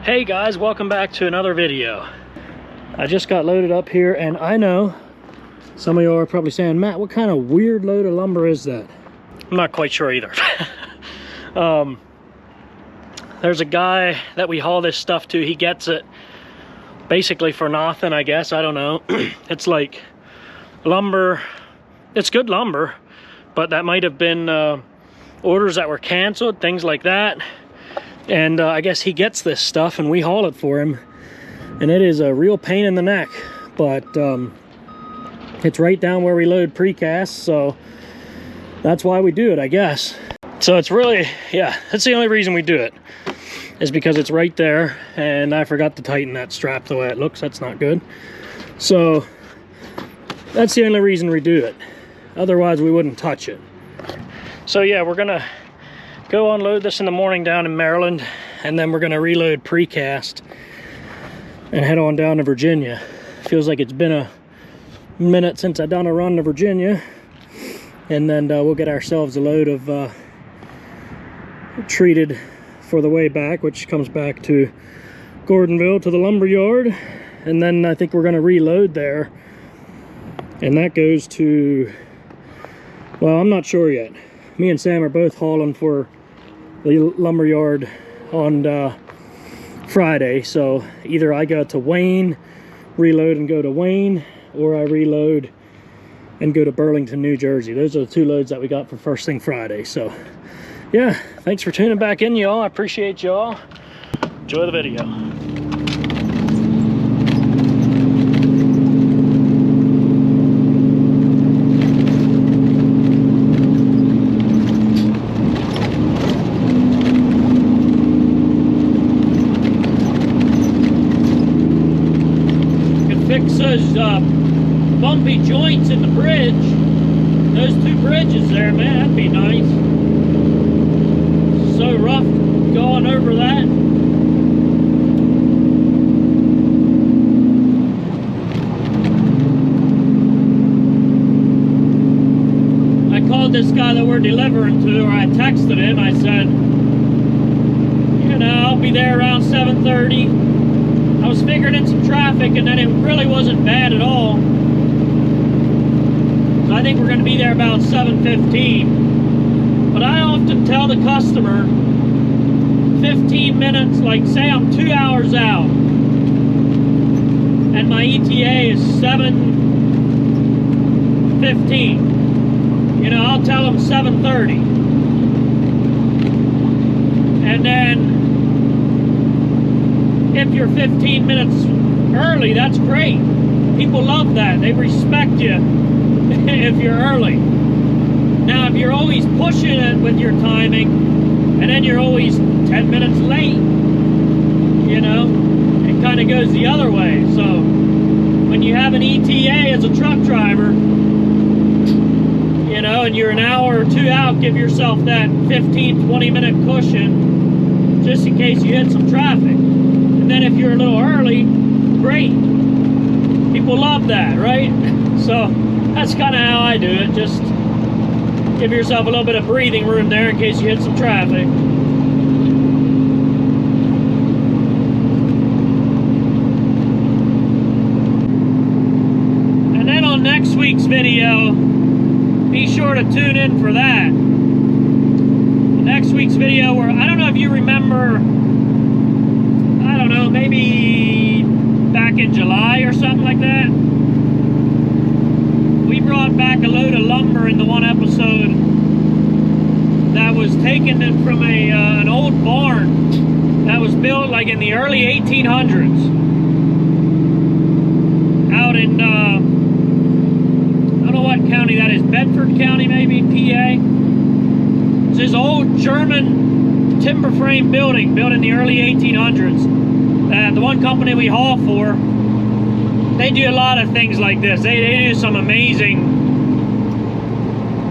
Hey guys, welcome back to another video. I just got loaded up here, and I know some of you are probably saying, Matt, what kind of weird load of lumber is that? I'm not quite sure either. There's a guy that we haul this stuff to. He gets it basically for nothing, I guess. I don't know. It's like lumber. It's good lumber, but that might have been orders that were canceled, things like that. And I guess he gets this stuff and we haul it for him, and it is a real pain in the neck, but it's right down where we load precast, so that's why we do it, I guess. So it's really, yeah, that's the only reason we do it, is because it's right there, and I forgot to tighten that strap the way it looks. That's not good. So that's the only reason we do it. Otherwise we wouldn't touch it. So yeah, we're gonna go unload this in the morning down in Maryland, and then we're gonna reload precast and head on down to Virginia. Feels like it's been a minute since I've done a run to Virginia, and then we'll get ourselves a load of treated for the way back, which comes back to Gordonville to the lumber yard, and then I think we're gonna reload there, and that goes to, well, I'm not sure yet. Me and Sam are both hauling for the lumber yard on Friday, so either I go to Wayne, reload and go to Wayne, or I reload and go to Burlington, New Jersey. Those are the two loads that we got for first thing Friday. So yeah, thanks for tuning back in, y'all. I appreciate y'all. Enjoy the video. Fix those bumpy joints in the bridge. Those two bridges there, man, that'd be nice. So rough going over that. I called this guy that we're delivering to, or I texted him. I said, you know, I'll be there around 7:30. I was figuring in some traffic, and then it really wasn't bad at all. So I think we're going to be there about 7:15. But I often tell the customer 15 minutes, like say I'm 2 hours out and my ETA is 7:15. You know, I'll tell them 7:30. And then if you're 15 minutes early, that's great. People love that. They respect you if you're early. Now, if you're always pushing it with your timing, and then you're always 10 minutes late, you know, it kind of goes the other way. So when you have an ETA as a truck driver, you know, and you're an hour or two out, give yourself that 15-20 minute cushion just in case you hit some traffic. And then if you're a little early, great. People love that, right? So that's kind of how I do it. Just give yourself a little bit of breathing room there in case you hit some traffic. And then on next week's video, be sure to tune in for that. Next week's video, where I don't know if you remember, I don't know, maybe back in July or something like that, we brought back a load of lumber in the one episode that was taken from an old barn that was built like in the early 1800s out in I don't know what county that is, Bedford County maybe, PA. It's this old German timber frame building built in the early 1800s. The one company we haul for, they do a lot of things like this. They do some amazing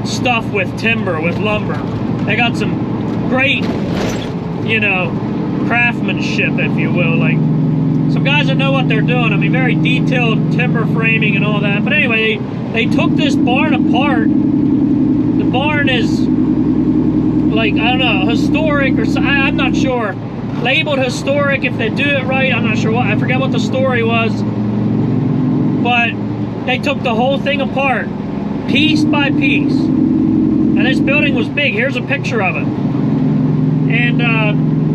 stuff with timber, with lumber. They got some great, you know, craftsmanship, if you will. Like, some guys that know what they're doing. I mean, very detailed timber framing and all that. But anyway, they took this barn apart. The barn is like, I don't know, historic or something. I'm not sure. labeled historic if they do it right. I'm not sure what, I forget what the story was, but they took the whole thing apart, piece by piece. And this building was big. Here's a picture of it. And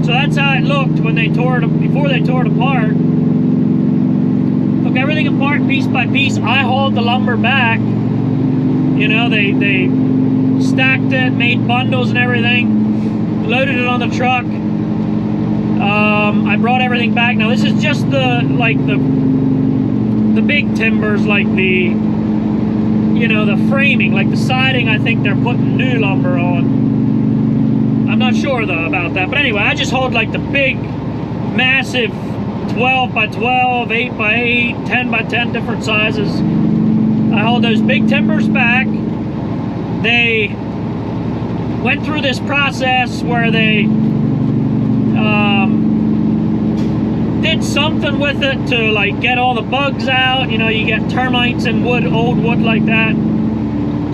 so that's how it looked when they tore it, before they tore it apart. Took everything apart piece by piece. I hauled the lumber back. You know, they stacked it, made bundles and everything, loaded it on the truck. I brought everything back. Now this is just the big timbers, like the, you know, the framing, like the siding. I think they're putting new lumber on. I'm not sure though about that. But anyway, I just hold like the big, massive 12 by 12, 8 by 8, 10 by 10 different sizes. I hold those big timbers back. They went through this process where they did something with it to like get all the bugs out. You know, you get termites in wood, old wood like that.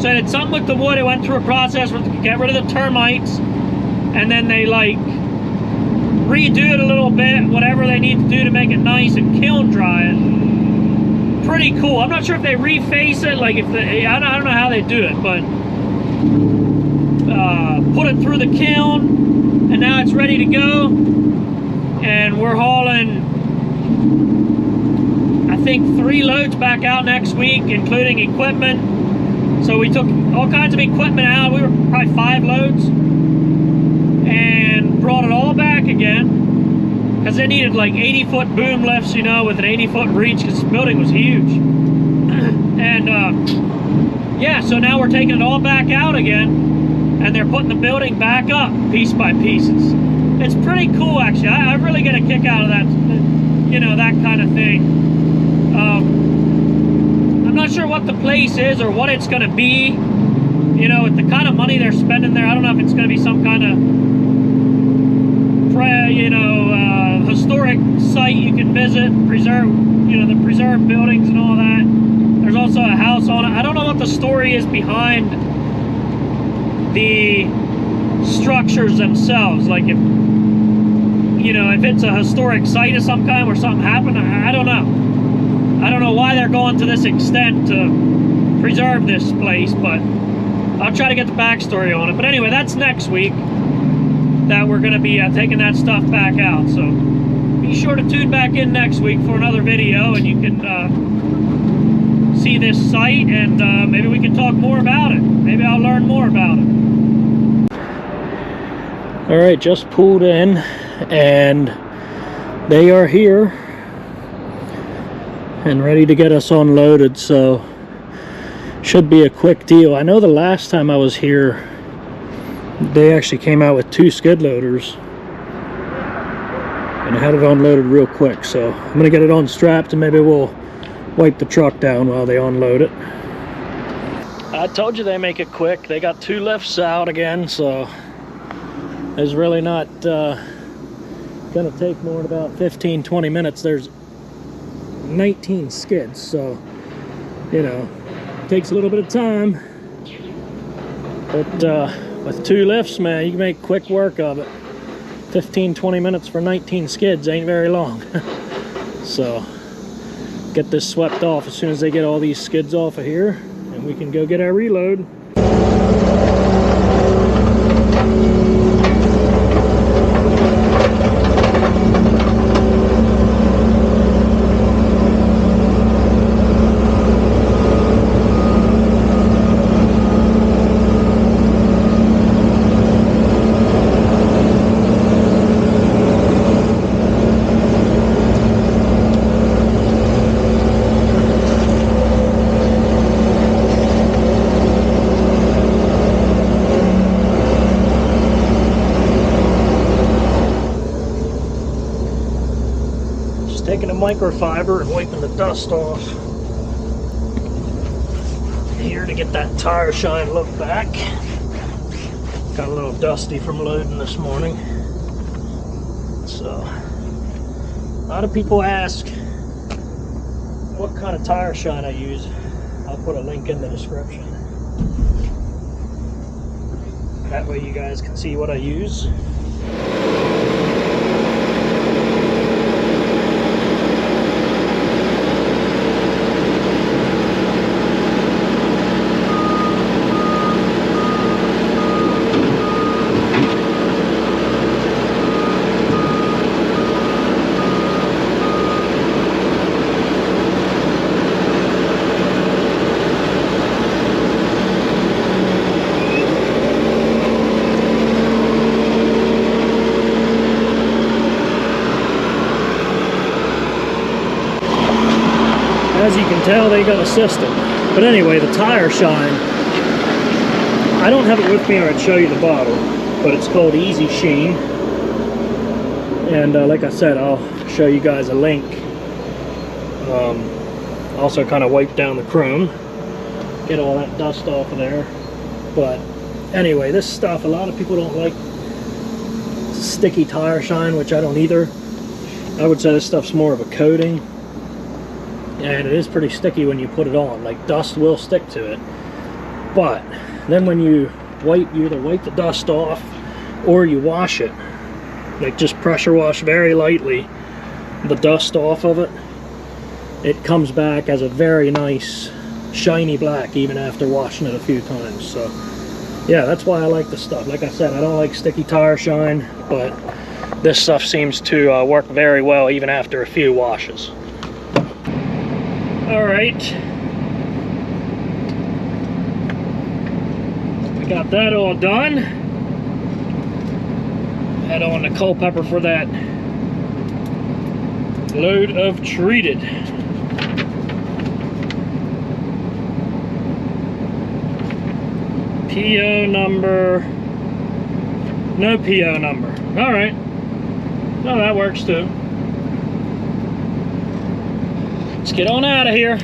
So they did something with the wood. It went through a process where they get rid of the termites, and then they like redo it a little bit, whatever they need to do to make it nice, and kiln dry it. Pretty cool. I'm not sure if they reface it, like if they, I don't know how they do it, but put it through the kiln, and now it's ready to go. And we're hauling, I think, 3 loads back out next week, including equipment. So we took all kinds of equipment out. We were probably 5 loads, and brought it all back again, because they needed like 80-foot boom lifts, you know, with an 80-foot reach, because this building was huge. And yeah, so now we're taking it all back out again, and they're putting the building back up piece by piece. It's pretty cool, actually. I really get a kick out of that, you know, that kind of thing. I'm not sure what the place is or what it's going to be. You know, with the kind of money they're spending there, I don't know if it's going to be some kind of, you know, historic site you can visit, preserve, you know, the preserved buildings and all that. There's also a house on it. I don't know what the story is behind the structures themselves. Like, if, you know, if it's a historic site of some kind where something happened, I don't know. I don't know why they're going to this extent to preserve this place, but I'll try to get the backstory on it. But anyway, that's next week that we're going to be taking that stuff back out. So be sure to tune back in next week for another video, and you can see this site, and maybe we can talk more about it. Maybe I'll learn more about it. All right, just pulled in, and they are here and ready to get us unloaded, so should be a quick deal. I know the last time I was here, they actually came out with 2 skid loaders, and I had it unloaded real quick, so I'm gonna get it unstrapped, and maybe we'll wipe the truck down while they unload it. I told you they make it quick. They got 2 lifts out again, so it's really not gonna take more than about 15-20 minutes. There's 19 skids, so you know, it takes a little bit of time, but with 2 lifts, man, you can make quick work of it. 15-20 minutes for 19 skids ain't very long. So get this swept off as soon as they get all these skids off of here, and we can go get our reload. Taking a microfiber and wiping the dust off here to get that tire shine look back. Got a little dusty from loading this morning. So a lot of people ask what kind of tire shine I use. I'll put a link in the description. That way you guys can see what I use. as you can tell, they got a system. But anyway, the tire shine, I don't have it with me or I'd show you the bottle, but it's called Easy Sheen. And like I said, I'll show you guys a link. Also kind of wipe down the chrome, get all that dust off of there. But anyway, this stuff, a lot of people don't like sticky tire shine, which I don't either. I would say this stuff's more of a coating, and it is pretty sticky when you put it on. Like, dust will stick to it, but then when you either wipe the dust off or you wash it, like just pressure wash very lightly the dust off of it, it comes back as a very nice shiny black even after washing it a few times. So yeah, that's why I like the stuff. Like I said, I don't like sticky tire shine, but this stuff seems to work very well even after a few washes. All right, we got that all done. Head on to Culpeper for that load of treated. PO number, no PO number. All right, no, that works too. Let's get on out of here.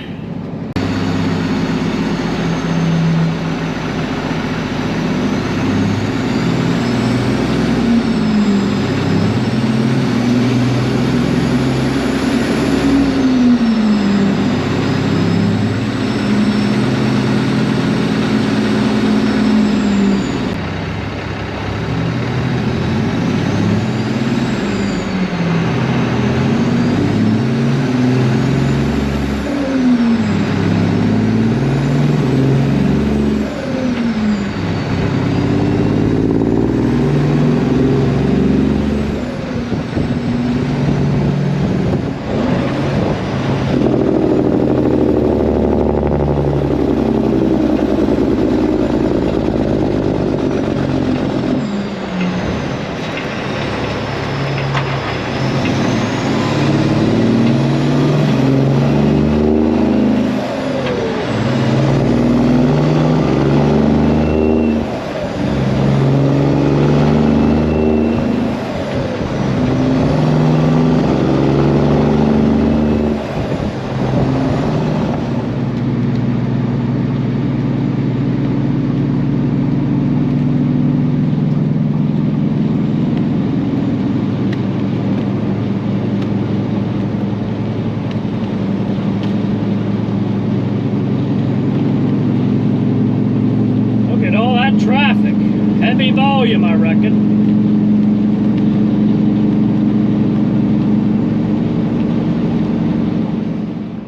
Traffic, heavy volume, I reckon.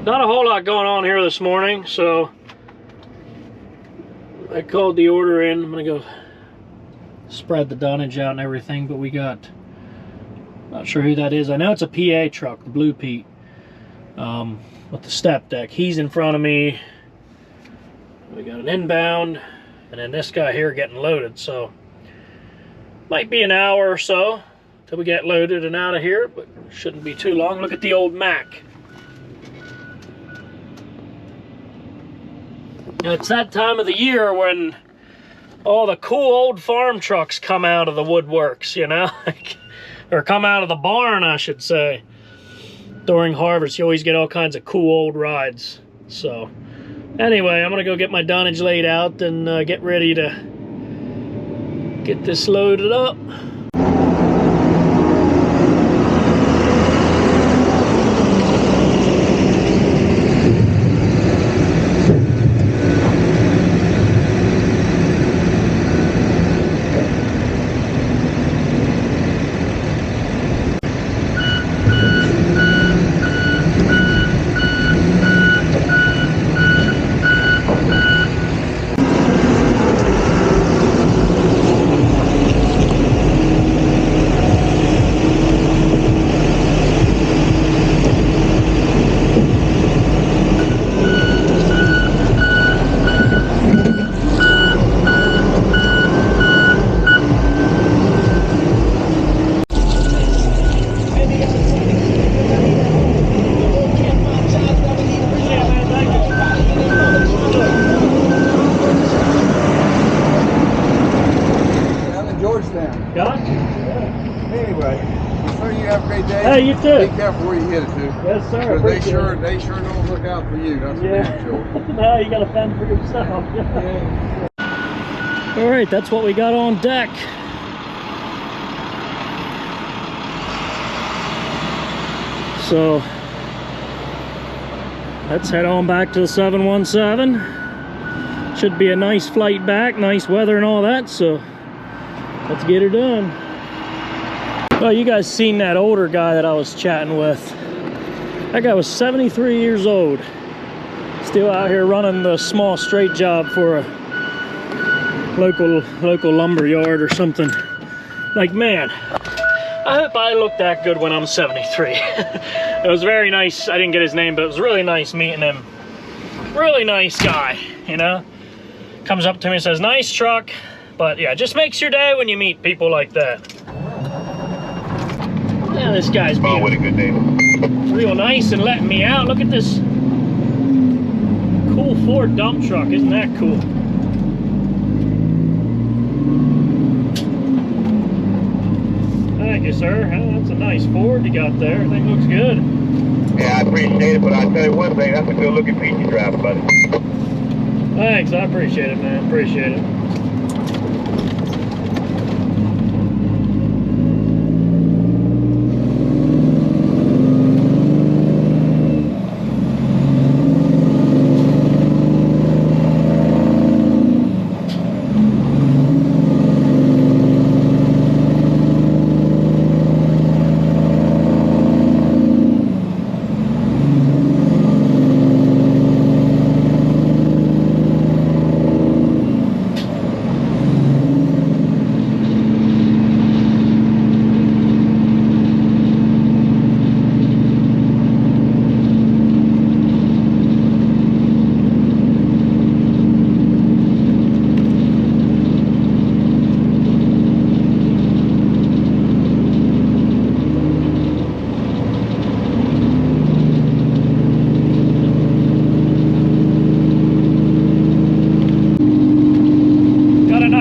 Not a whole lot going on here this morning, so I called the order in. I'm gonna go spread the dunnage out and everything, but we got, not sure who that is. I know it's a PA truck, the Blue Pete, with the step deck. He's in front of me. We got an inbound. And then this guy here getting loaded, so might be an hour or so till we get loaded and out of here, but shouldn't be too long. Look at the old Mac. Now, it's that time of the year when all the cool old farm trucks come out of the woodworks, you know, or come out of the barn, I should say. During harvest, you always get all kinds of cool old rides. So anyway, I'm gonna go get my dunnage laid out and get ready to get this loaded up. careful where you hit it to. Yes, sir. Because they sure don't look out for you. That's for damn sure. No, you gotta fend for yourself. Yeah. All right, that's what we got on deck. So let's head on back to the 717. Should be a nice flight back, nice weather and all that, so let's get her done. Well, you guys seen that older guy that I was chatting with. That guy was 73 years old. Still out here running the small straight job for a local lumber yard or something. Like, man, I hope I look that good when I'm 73. It was very nice. I didn't get his name, but it was really nice meeting him. Really nice guy, you know? Comes up to me and says, nice truck. But yeah, just makes your day when you meet people like that. Yeah, this guy's being what a good day. real nice and letting me out. Look at this cool Ford dump truck. Isn't that cool? Thank you, sir. That's a nice Ford you got there. I think it looks good. Yeah, I appreciate it, but I'll tell you one thing, that's a good looking piece you're driving, buddy. Thanks, I appreciate it, man. Appreciate it.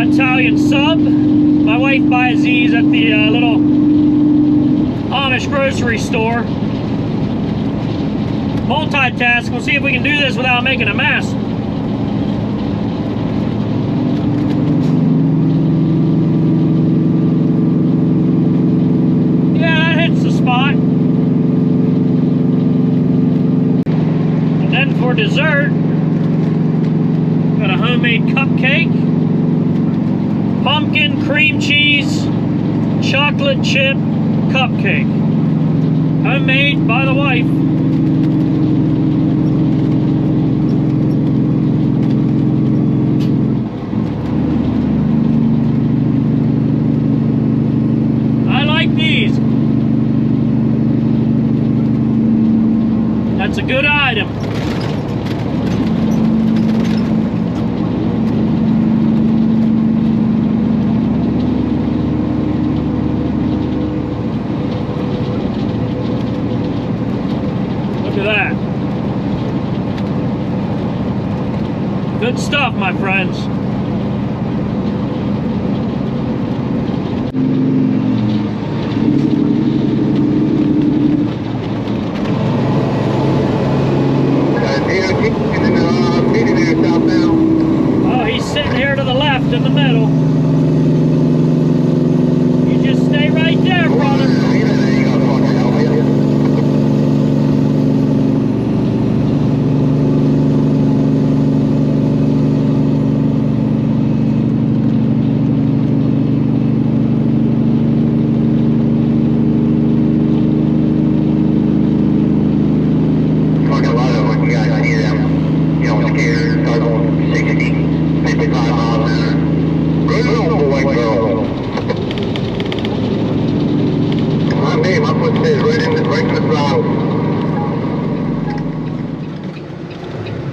Italian sub. My wife buys these at the little Amish grocery store. Multitask. We'll see if we can do this without making a mess. Yeah, that hits the spot. And then for dessert, got a homemade cupcake. Pumpkin cream cheese chocolate chip cupcake. Homemade by the wife. I like these. That's a good item. Good stuff, my friends. Oh, he's sitting here to the left in the middle. You just stay right there, brother.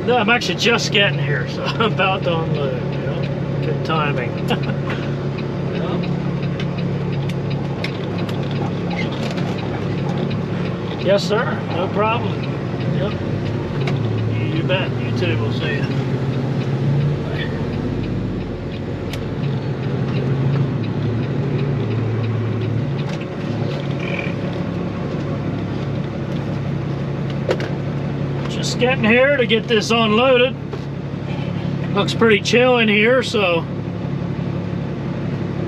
No, I'm actually just getting here, so I'm about to unload, you know? Good timing. Yes, sir. No problem. Yep. You bet. You too. We'll see you. Just getting here to get this unloaded. Looks pretty chill in here, so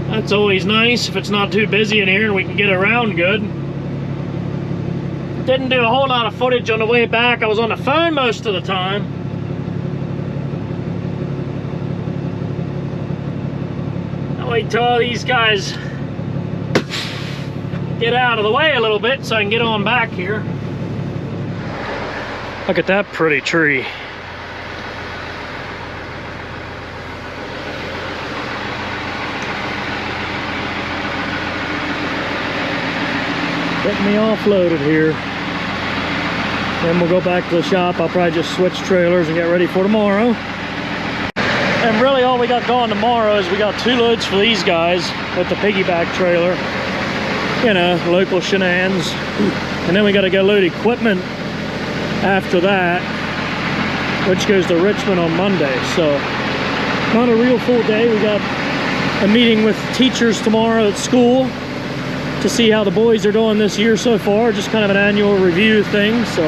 that's always nice if it's not too busy in here and we can get around good. Didn't do a whole lot of footage on the way back. I was on the phone most of the time. I'll wait till all these guys get out of the way a little bit so I can get on back here. Look at that pretty tree. Getting me offloaded here. Then we'll go back to the shop. I'll probably just switch trailers and get ready for tomorrow. And really all we got going tomorrow is we got 2 loads for these guys with the piggyback trailer. You know, local shenanigans. And then we got to go load equipment after that, which goes to Richmond on Monday. So not a real full day. We got a meeting with teachers tomorrow at school to see how the boys are doing this year so far. Just kind of an annual review thing. So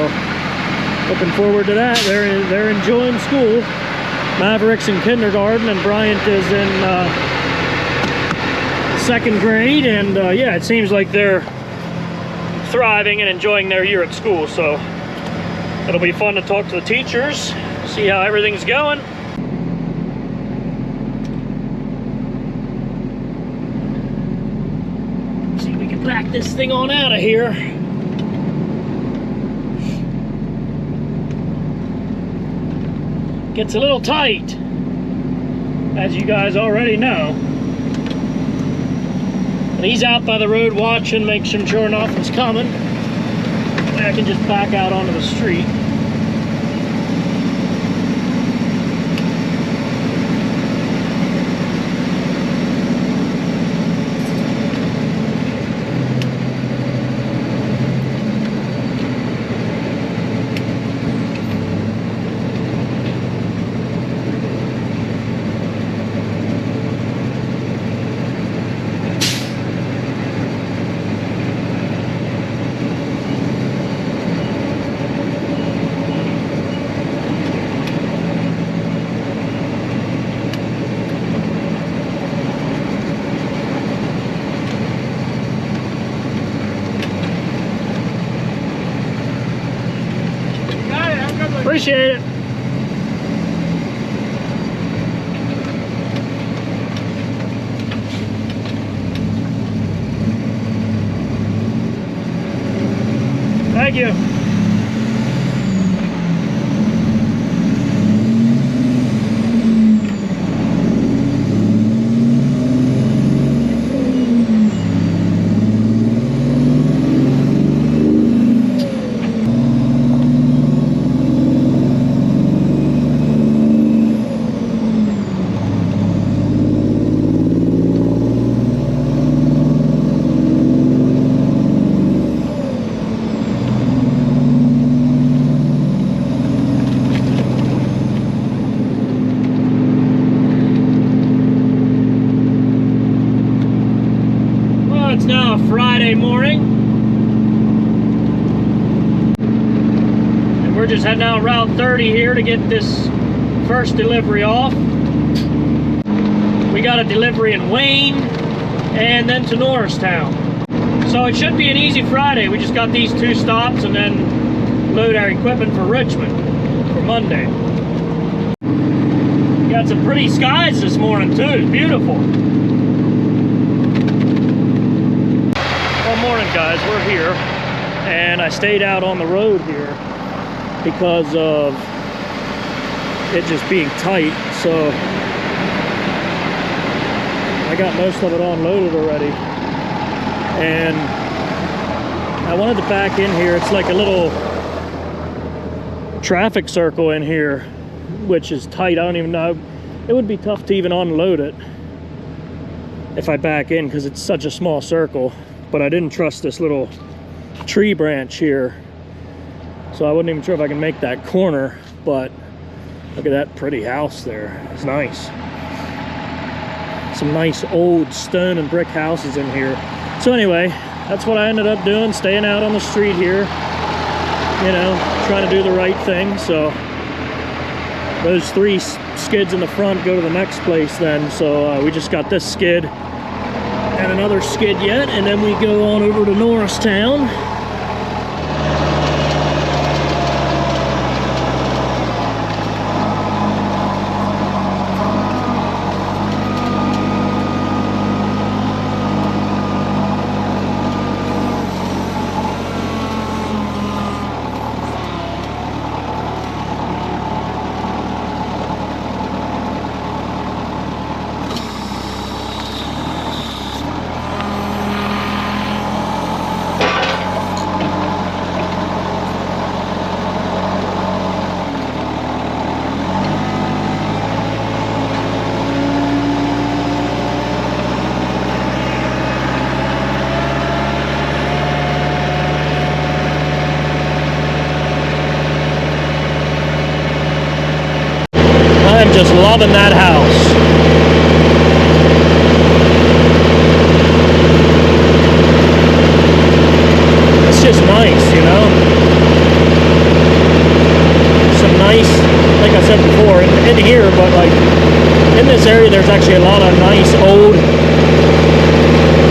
looking forward to that. They're enjoying school. Maverick's in kindergarten and Bryant is in 2nd grade, and yeah, it seems like they're thriving and enjoying their year at school. So it'll be fun to talk to the teachers, see how everything's going. See if we can back this thing on out of here. Gets a little tight, as you guys already know. And he's out by the road watching, making sure nothing's coming. I can just back out onto the street. Appreciate it. Thank you. It's now a Friday morning, and we're just heading out Route 30 here to get this first delivery off. We got a delivery in Wayne and then to Norristown, so it should be an easy Friday. We just got these 2 stops and then load our equipment for Richmond for Monday. We got some pretty skies this morning too. It's beautiful. Morning guys, we're here, and I stayed out on the road here because of it just being tight, so I got most of it unloaded already, and I wanted to back in here. It's like a little traffic circle in here, which is tight. I don't even know, it would be tough to even unload it if I back in because it's such a small circle. But I didn't trust this little tree branch here, so I wasn't even sure if I can make that corner. But look at that pretty house there. It's nice. Some nice old stone and brick houses in here. So anyway, that's what I ended up doing, staying out on the street here. you know, trying to do the right thing. So those 3 skids in the front go to the next place then. So we just got this skid and another skid yet, and then we go on over to Norristown. I'm just loving that house. It's just nice, you know. Some nice, like I said before, in here, but like in this area, there's actually a lot of nice old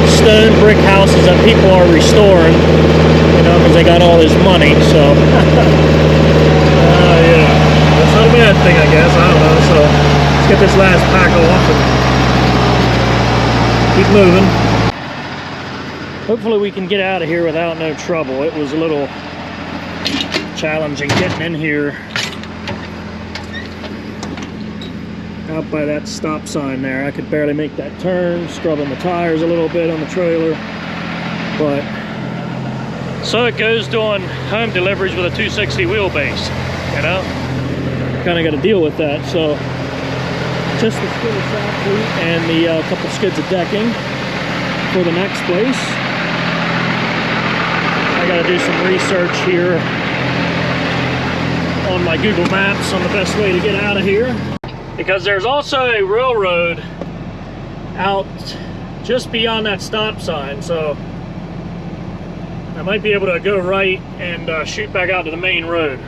stone brick houses that people are restoring, you know, because they got all this money. So, yeah. That's not a bad thing, I guess. I don't know. So let's get this last pack off and keep moving. Hopefully we can get out of here without no trouble. It was a little challenging getting in here out by that stop sign there. I could barely make that turn, scrubbing the tires a little bit on the trailer. But so it goes doing home deliveries with a 260 wheelbase, you know? Kind of got to deal with that. So just the skid of soft boot and the couple skids of decking for the next place. I got to do some research here on my Google Maps on the best way to get out of here, because there's also a railroad out just beyond that stop sign. So I might be able to go right and shoot back out to the main road.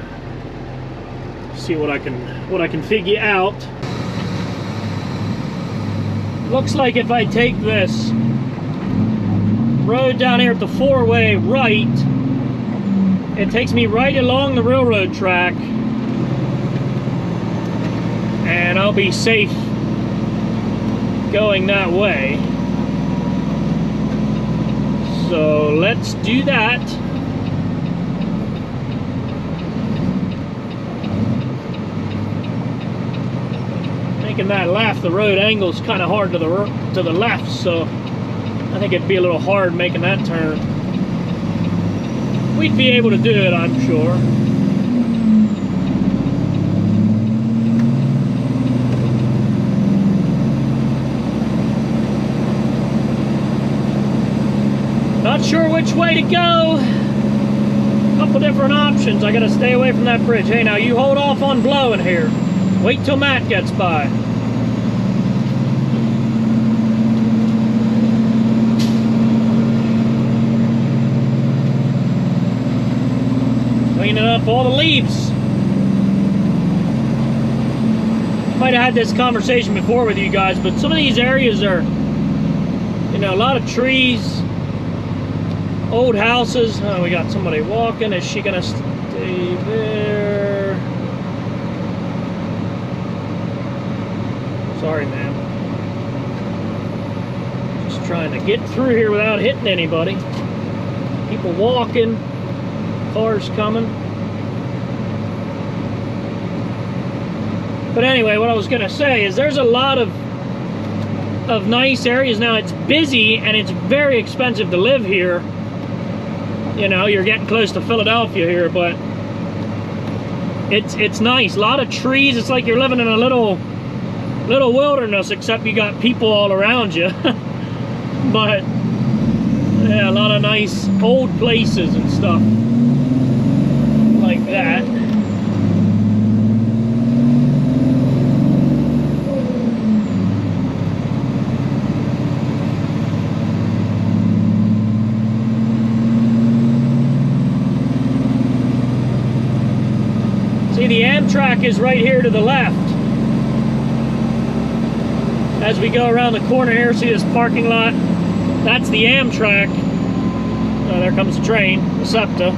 See what I can figure out. Looks like if I take this road down here at the 4-way right, it takes me right along the railroad track, and I'll be safe going that way. So let's do that. Making that left, the road angle's kind of hard to the left, so I think it'd be a little hard making that turn. We'd be able to do it, I'm sure. Not sure which way to go. Couple different options. I gotta stay away from that bridge. Hey, now you hold off on blowing here. Wait till Matt gets by. Cleaning up all the leaves. Might have had this conversation before with you guys, but some of these areas are, you know, a lot of trees, old houses. Oh, we got somebody walking. Is she gonna stay there? Sorry, ma'am. Just trying to get through here without hitting anybody. People walking, cars coming. But anyway, what I was gonna say is there's a lot of nice areas now. It's busy and it's very expensive to live here. You know, you're getting close to Philadelphia here, but it's nice. A lot of trees. It's like you're living in a little wilderness, except you got people all around you. But yeah, a lot of nice old places and stuff like that. See, the Amtrak is right here to the left. As we go around the corner here, see this parking lot? That's the Amtrak. There comes the train, the SEPTA.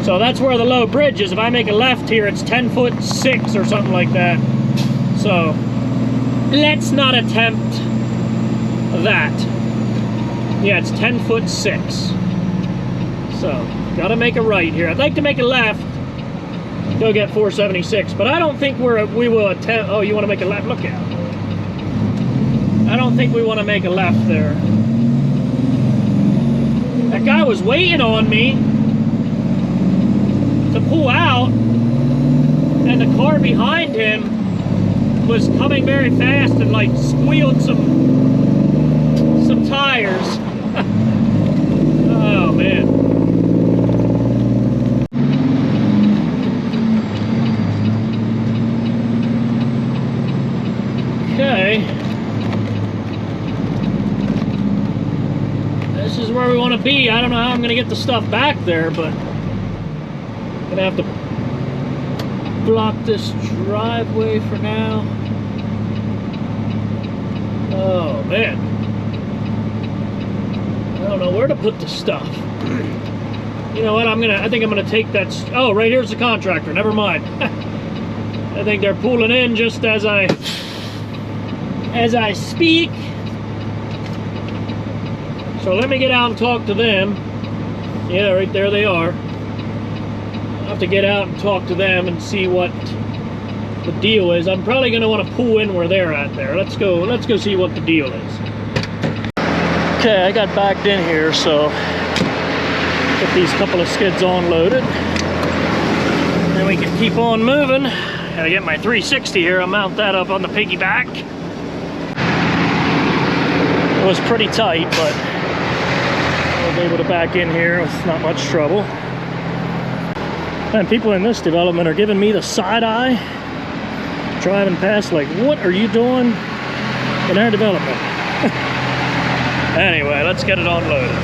So that's where the low bridge is. If I make a left here, it's 10'6" or something like that. So let's not attempt that. Yeah, it's 10'6". So gotta make a right here. I'd like to make a left, go get 476, but I don't think we will attempt. Oh, you want to make a left? Look out. I don't think we want to make a left there. That guy was waiting on me to pull out, and the car behind him was coming very fast and like squealed some tires. Oh man. Okay. This is where we want to be. I don't know how I'm going to get the stuff back there, but I'm going to have to block this driveway for now. Oh man. I don't know where to put the stuff. You know what? I think I'm gonna take that. Oh, right here's the contractor. Never mind. I think they're pulling in just as I speak. So let me get out and talk to them. Yeah, right there they are. I'll have to get out and talk to them and see what the deal is. I'm probably going to want to pull in where they're at there. Let's go see what the deal is. Okay, I got backed in here, so get these couple of skids unloaded. Then we can keep on moving. Gotta get my 360 here. I'll mount that up on the piggyback. It was pretty tight, but I was able to back in here with not much trouble. Man, people in this development are giving me the side eye. Driving past like, what are you doing in our development? Anyway, let's get it unloaded.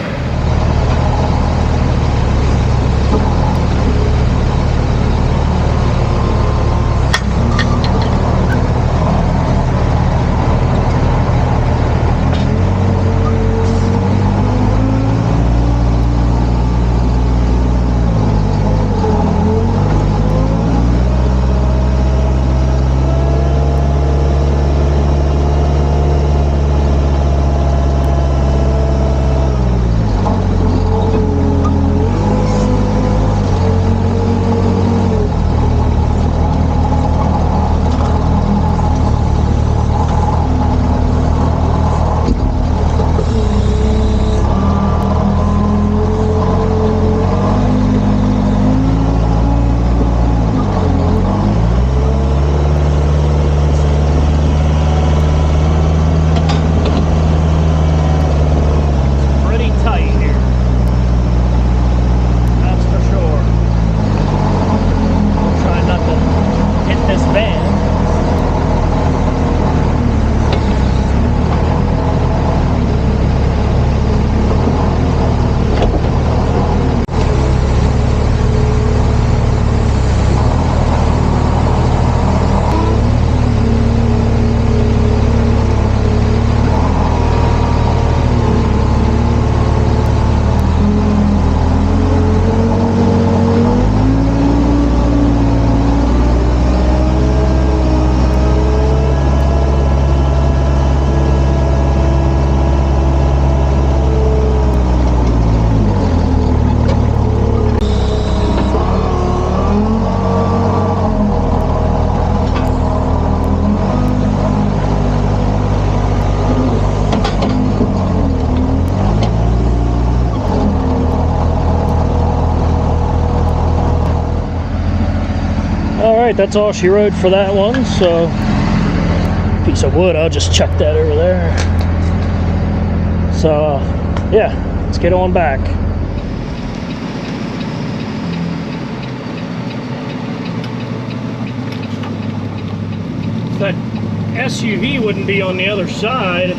Alright, that's all she wrote for that one, so piece of wood, I'll just chuck that over there. So yeah, let's get on back. If that SUV wouldn't be on the other side,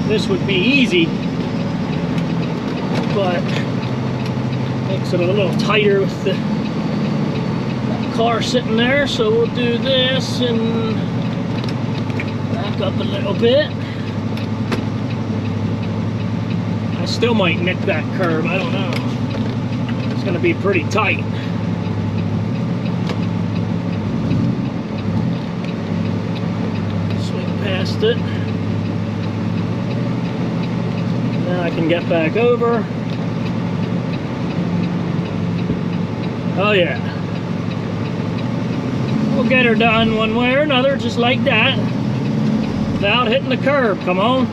this would be easy, but makes it a little tighter with the car sitting there, so we'll do this and back up a little bit. I still might nick that curb, I don't know. It's gonna be pretty tight. Swing past it. Now I can get back over. Oh yeah. We'll get her done one way or another, just like that. Without hitting the curb, come on.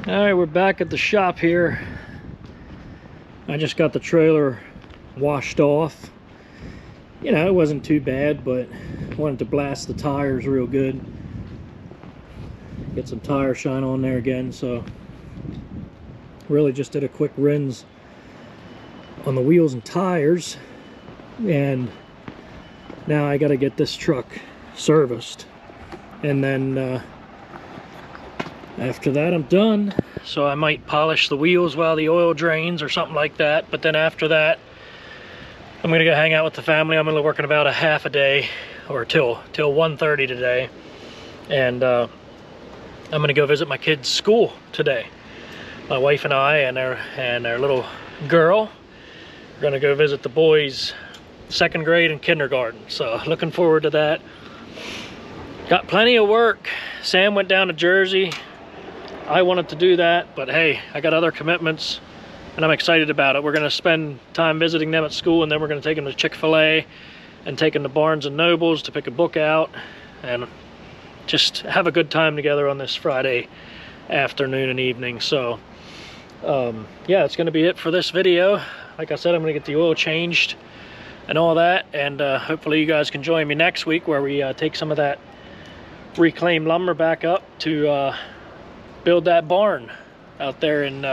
Alright, we're back at the shop here. I just got the trailer washed off. You know, it wasn't too bad, but I wanted to blast the tires real good. Get some tire shine on there again, so really just did a quick rinse on the wheels and tires. And now I gotta get this truck serviced. And then after that I'm done. So I might polish the wheels while the oil drains or something like that. But then after that, I'm gonna go hang out with the family. I'm only working about a half a day, or till 1:30 today. And I'm gonna go visit my kids' school today. My wife and I and our little girl are gonna go visit the boys' 2nd grade and kindergarten. So looking forward to that. Got plenty of work. Sam went down to Jersey. I wanted to do that, but hey, I got other commitments and I'm excited about it. We're gonna spend time visiting them at school, and then we're gonna take them to Chick-fil-A and take them to Barnes and Nobles to pick a book out and just have a good time together on this Friday afternoon and evening. So yeah, it's gonna be it for this video. Like I said, I'm gonna get the oil changed and all that, and hopefully you guys can join me next week where we take some of that reclaimed lumber back up to build that barn out there in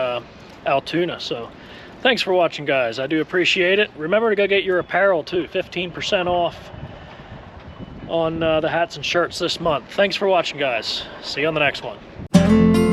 Altoona. So thanks for watching, guys. I do appreciate it. Remember to go get your apparel too, 15% off on the hats and shirts this month. Thanks for watching, guys. See you on the next one.